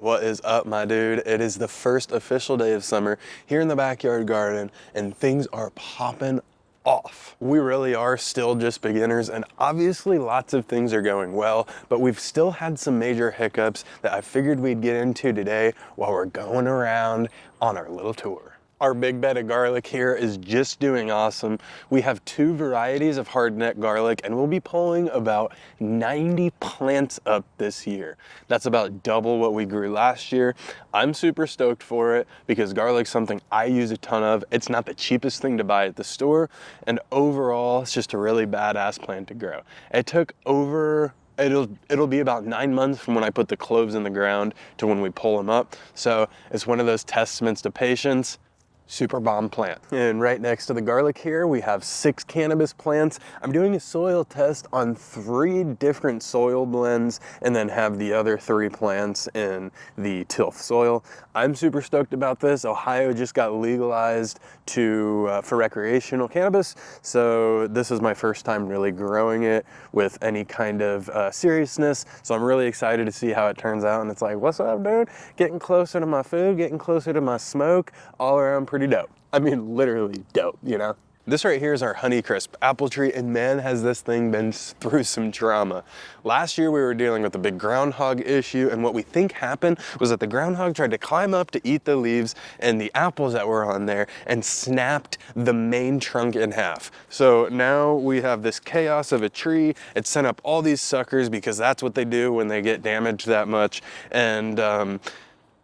What is up, my dude? It is the first official day of summer here in the backyard garden, and things are popping off. We really are still just beginners, and obviously lots of things are going well, but we've still had some major hiccups that I figured we'd get into today while we're going around on our little tour. Our big bed of garlic here is just doing awesome. We have 2 varieties of hardneck garlic, and we'll be pulling about 90 plants up this year. That's about double what we grew last year. I'm super stoked for it because garlic's something I use a ton of. It's not the cheapest thing to buy at the store, and overall, it's just a really badass plant to grow. It took It'll be about 9 months from when I put the cloves in the ground to when we pull them up. So it's one of those testaments to patience. Super bomb plant. And right next to the garlic here, we have 6 cannabis plants. I'm doing a soil test on 3 different soil blends and then have the other 3 plants in the tilth soil. I'm super stoked about this. Ohio just got legalized for recreational cannabis. So this is my first time really growing it with any kind of seriousness. So I'm really excited to see how it turns out. And it's like, what's up, dude? Getting closer to my food, getting closer to my smoke, all around pretty dope. I mean, literally dope, you know? This right here is our Honeycrisp apple tree, and man, has this thing been through some drama. Last year we were dealing with a big groundhog issue, and what we think happened was that the groundhog tried to climb up to eat the leaves and the apples that were on there and snapped the main trunk in half. So now we have this chaos of a tree. It sent up all these suckers because that's what they do when they get damaged that much. And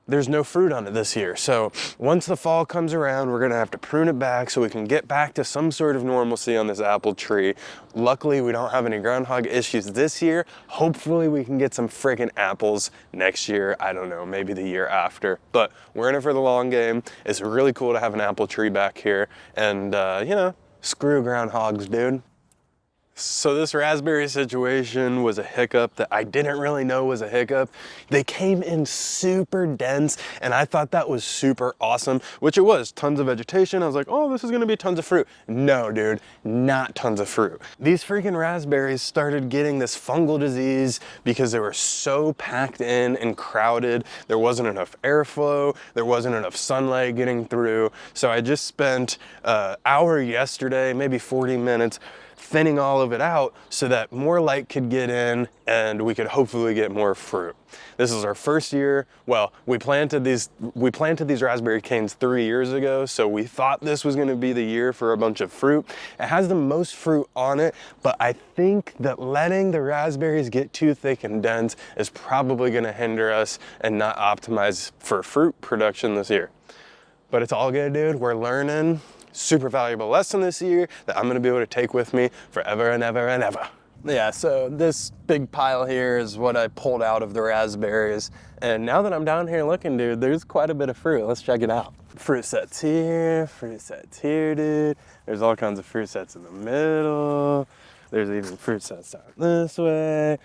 there's no fruit on it this year. So once the fall comes around, we're gonna have to prune it back so we can get back to some sort of normalcy on this apple tree. Luckily, we don't have any groundhog issues this year. Hopefully we can get some friggin' apples next year. I don't know, maybe the year after, but we're in it for the long game. It's really cool to have an apple tree back here, and you know, screw groundhogs, dude. So this raspberry situation was a hiccup that I didn't really know was a hiccup. They came in super dense, and I thought that was super awesome, which it was. Tons of vegetation. I was like, oh, this is gonna be tons of fruit. No, dude, not tons of fruit. These freaking raspberries started getting this fungal disease because they were so packed in and crowded. There wasn't enough airflow. There wasn't enough sunlight getting through. So I just spent an hour yesterday, maybe 40 minutes, thinning all of it out so that more light could get in and we could hopefully get more fruit. This is our first year. Well, we planted these raspberry canes 3 years ago, so we thought this was going to be the year for a bunch of fruit. It has the most fruit on it, but I think that letting the raspberries get too thick and dense is probably going to hinder us and not optimize for fruit production this year. But it's all good, dude. We're learning. Super valuable lesson this year that I'm gonna be able to take with me forever and ever and ever. Yeah, so this big pile here is what I pulled out of the raspberries. And now that I'm down here looking, dude, there's quite a bit of fruit. Let's check it out. Fruit sets here, dude. There's all kinds of fruit sets in the middle. There's even fruit sets down this way.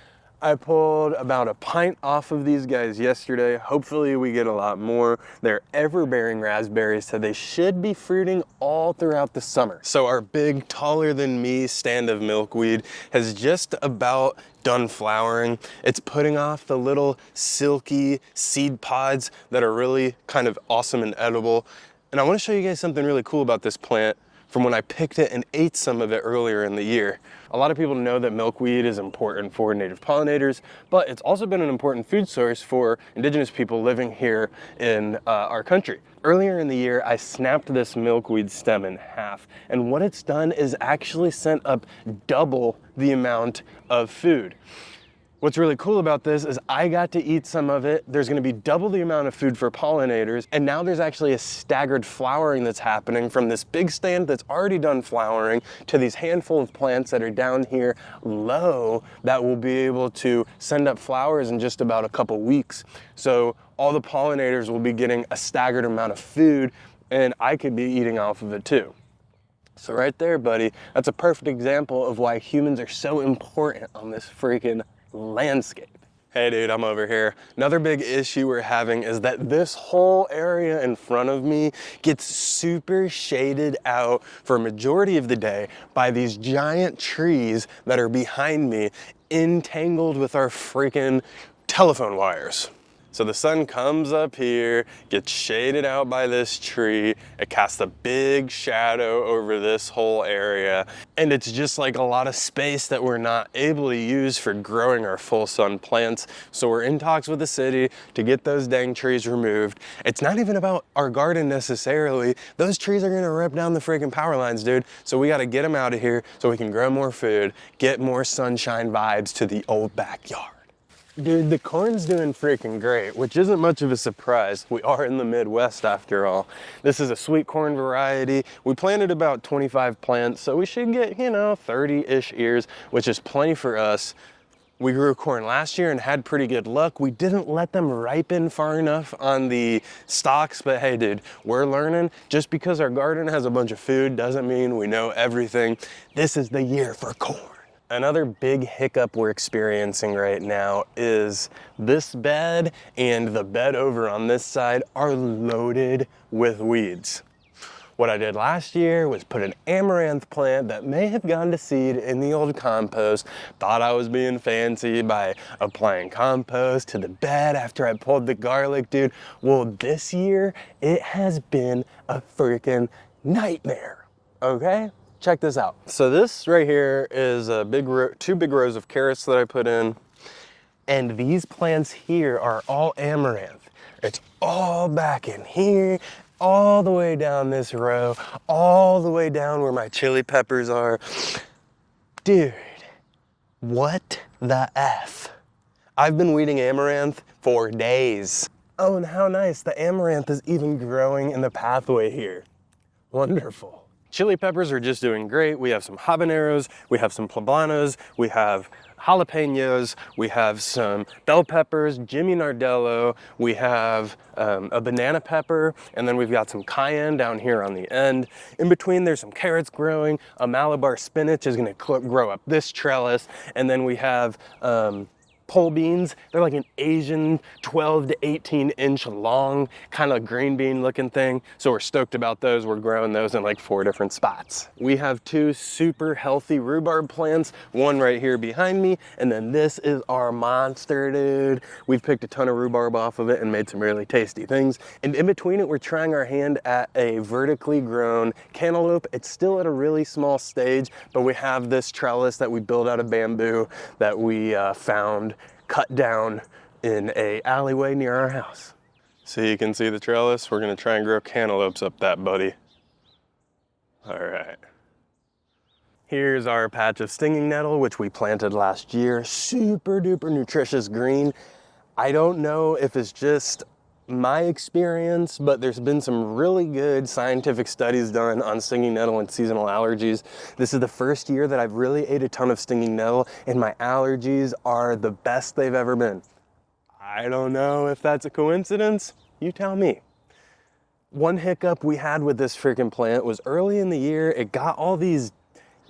I pulled about a pint off of these guys yesterday. Hopefully we get a lot more. They're ever-bearing raspberries, so they should be fruiting all throughout the summer. So our big, taller than me stand of milkweed has just about done flowering. It's putting off the little silky seed pods that are really kind of awesome and edible. And I want to show you guys something really cool about this plant from when I picked it and ate some of it earlier in the year. A lot of people know that milkweed is important for native pollinators, but it's also been an important food source for indigenous people living here in our country. Earlier in the year, I snapped this milkweed stem in half, and what it's done is actually sent up double the amount of food. What's really cool about this is I got to eat some of it. There's gonna be double the amount of food for pollinators, and now there's actually a staggered flowering that's happening from this big stand that's already done flowering to these handful of plants that are down here low that will be able to send up flowers in just about a couple weeks. So all the pollinators will be getting a staggered amount of food, and I could be eating off of it too. So right there, buddy, that's a perfect example of why humans are so important on this freaking landscape. Hey dude, I'm over here. Another big issue we're having is that this whole area in front of me gets super shaded out for a majority of the day by these giant trees that are behind me, entangled with our freaking telephone wires. So the sun comes up here, gets shaded out by this tree. It casts a big shadow over this whole area. And it's just like a lot of space that we're not able to use for growing our full sun plants. So we're in talks with the city to get those dang trees removed. It's not even about our garden necessarily. Those trees are gonna rip down the freaking power lines, dude. So we gotta get them out of here so we can grow more food, get more sunshine vibes to the old backyard. Dude, the corn's doing freaking great, which isn't much of a surprise. We are in the Midwest after all. This is a sweet corn variety. We planted about 25 plants, so we should get, 30-ish ears, which is plenty for us. We grew corn last year and had pretty good luck. We didn't let them ripen far enough on the stalks, but hey, dude, we're learning. Just because our garden has a bunch of food doesn't mean we know everything. This is the year for corn. Another big hiccup we're experiencing right now is this bed and the bed over on this side are loaded with weeds. What I did last year was put an amaranth plant that may have gone to seed in the old compost. Thought I was being fancy by applying compost to the bed after I pulled the garlic, dude. Well, this year it has been a freaking nightmare, okay? Check this out. So this right here is a two big rows of carrots that I put in. And these plants here are all amaranth. It's all back in here, all the way down this row, all the way down where my chili peppers are. Dude, what the F? I've been weeding amaranth for days. Oh, and how nice, the amaranth is even growing in the pathway here. Wonderful. Chili peppers are just doing great. We have some habaneros, we have some poblanos, we have jalapenos, we have some bell peppers, Jimmy Nardello, we have a banana pepper, and then we've got some cayenne down here on the end. In between, there's some carrots growing. A Malabar spinach is gonna grow up this trellis, and then we have pole beans. They're like an Asian 12 to 18 inch long kind of green bean looking thing. So we're stoked about those. We're growing those in like 4 different spots. We have 2 super healthy rhubarb plants, one right here behind me, and then this is our monster, dude. We've picked a ton of rhubarb off of it and made some really tasty things. And in between it, we're trying our hand at a vertically grown cantaloupe. It's still at a really small stage, but we have this trellis that we built out of bamboo that we found cut down in a alleyway near our house. So you can see the trellis. We're gonna try and grow cantaloupes up that, buddy. All right. Here's our patch of stinging nettle, which we planted last year. Super duper nutritious green. I don't know if it's just my experience, but there's been some really good scientific studies done on stinging nettle and seasonal allergies. This is the first year that I've really ate a ton of stinging nettle, and my allergies are the best they've ever been. I don't know if that's a coincidence. You tell me. One hiccup we had with this freaking plant was early in the year, it got all these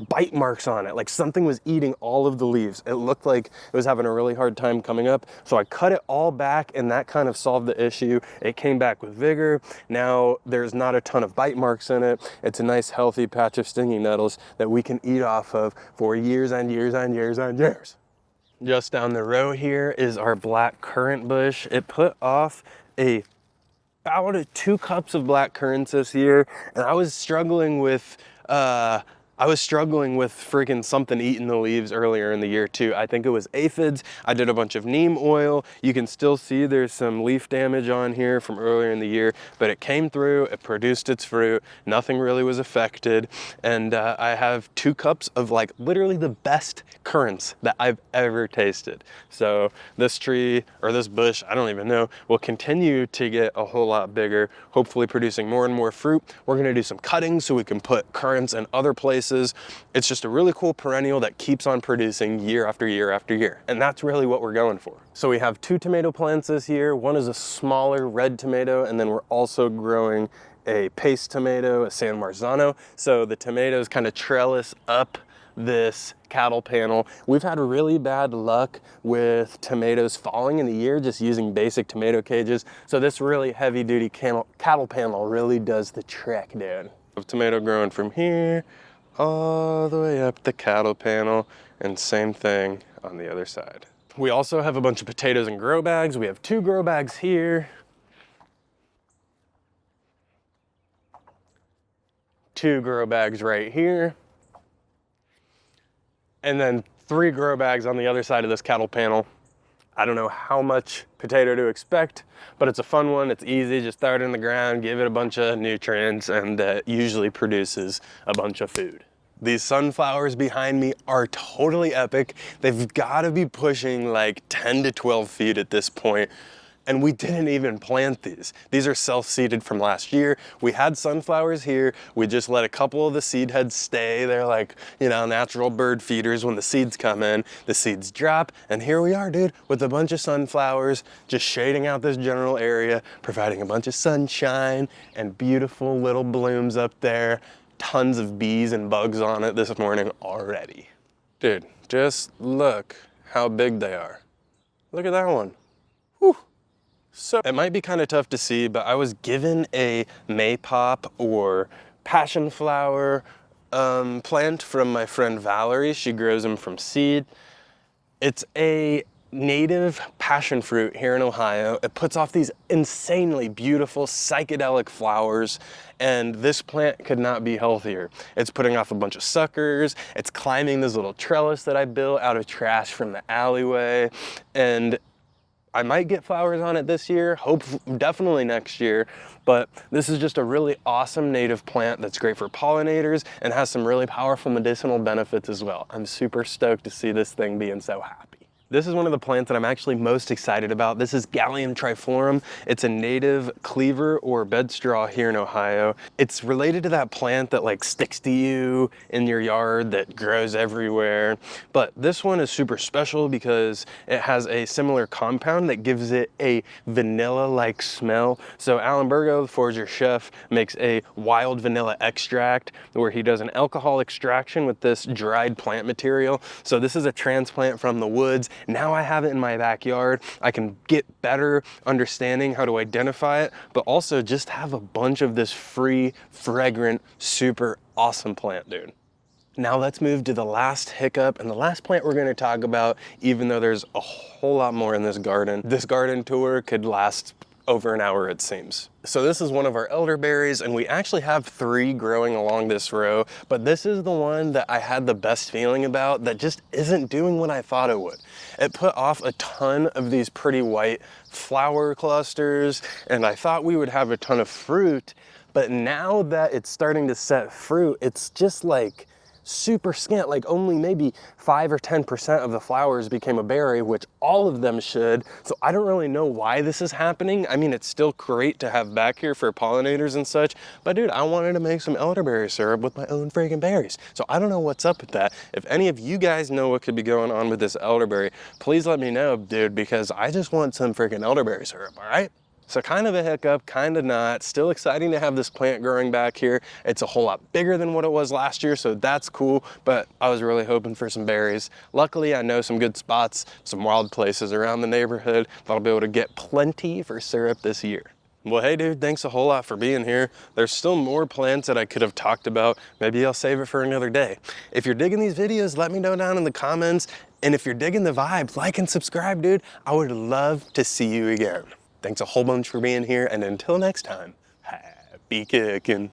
bite marks on it, like something was eating all of the leaves. It looked like it was having a really hard time coming up. So I cut it all back, and that kind of solved the issue. It came back with vigor. Now there's not a ton of bite marks in it. It's a nice healthy patch of stinging nettles that we can eat off of for years and years and years and years. Just down the row here is our black currant bush. It put off about 2 cups of black currants this year, and I was struggling with freaking something eating the leaves earlier in the year too. I think it was aphids. I did a bunch of neem oil. You can still see there's some leaf damage on here from earlier in the year, but it came through, it produced its fruit. Nothing really was affected. And I have 2 cups of like literally the best currants that I've ever tasted. So this tree or this bush, I don't even know, will continue to get a whole lot bigger, hopefully producing more and more fruit. We're gonna do some cuttings so we can put currants in other places. It's just a really cool perennial that keeps on producing year after year after year. And that's really what we're going for. So we have 2 tomato plants this year. One is a smaller red tomato, and then we're also growing a paste tomato, a San Marzano. So the tomatoes kind of trellis up this cattle panel. We've had really bad luck with tomatoes falling in the year just using basic tomato cages. So this really heavy duty cattle panel really does the trick, dude. Tomato growing from here all the way up the cattle panel, and same thing on the other side. We also have a bunch of potatoes in grow bags. We have 2 grow bags here. 2 grow bags right here. And then 3 grow bags on the other side of this cattle panel. I don't know how much potato to expect, but it's a fun one. It's easy, just throw it in the ground, give it a bunch of nutrients, and it usually produces a bunch of food. These sunflowers behind me are totally epic. They've got to be pushing like 10 to 12 feet at this point. And we didn't even plant these. These are self-seeded from last year. We had sunflowers here. We just let a couple of the seed heads stay. They're like, you know, natural bird feeders. When the seeds come in, the seeds drop. And here we are, dude, with a bunch of sunflowers, just shading out this general area, providing a bunch of sunshine and beautiful little blooms up there. Tons of bees and bugs on it this morning already. Dude, just look how big they are. Look at that one. Whew. So it might be kind of tough to see, but I was given a maypop or passion flower plant from my friend Valerie. She grows them from seed. It's a native passion fruit here in Ohio. It puts off these insanely beautiful psychedelic flowers, and this plant could not be healthier. It's putting off a bunch of suckers. It's climbing this little trellis that I built out of trash from the alleyway, and I might get flowers on it this year, definitely next year, but this is just a really awesome native plant that's great for pollinators and has some really powerful medicinal benefits as well. I'm super stoked to see this thing being so happy. This is one of the plants that I'm actually most excited about. This is Galium triflorum. It's a native cleaver or bedstraw here in Ohio. It's related to that plant that like sticks to you in your yard that grows everywhere. But this one is super special because it has a similar compound that gives it a vanilla-like smell. So Alan Burgo, the Forager Chef, makes a wild vanilla extract where he does an alcohol extraction with this dried plant material. So this is a transplant from the woods. Now I have it in my backyard. I can get better understanding how to identify it, but also just have a bunch of this free, fragrant, super awesome plant, dude. Now let's move to the last hiccup and the last plant we're gonna talk about, even though there's a whole lot more in this garden. This garden tour could last over an hour, it seems. So this is one of our elderberries, and we actually have 3 growing along this row, but this is the one that I had the best feeling about that just isn't doing what I thought it would. It put off a ton of these pretty white flower clusters, and I thought we would have a ton of fruit, but now that it's starting to set fruit, it's just like super scant, like only maybe 5 or 10% of the flowers became a berry, which all of them should. So I don't really know why this is happening. I mean, it's still great to have back here for pollinators and such, but dude, I wanted to make some elderberry syrup with my own freaking berries. So I don't know what's up with that. If any of you guys know what could be going on with this elderberry, please let me know, dude, because I just want some freaking elderberry syrup, all right? So kind of a hiccup, kind of not. Still exciting to have this plant growing back here. It's a whole lot bigger than what it was last year, so that's cool, but I was really hoping for some berries. Luckily, I know some good spots, some wild places around the neighborhood that I'll be able to get plenty for syrup this year. Well, hey dude, thanks a whole lot for being here. There's still more plants that I could have talked about. Maybe I'll save it for another day. If you're digging these videos, let me know down in the comments. And if you're digging the vibes, like and subscribe, dude. I would love to see you again. Thanks a whole bunch for being here, and until next time, happy cooking.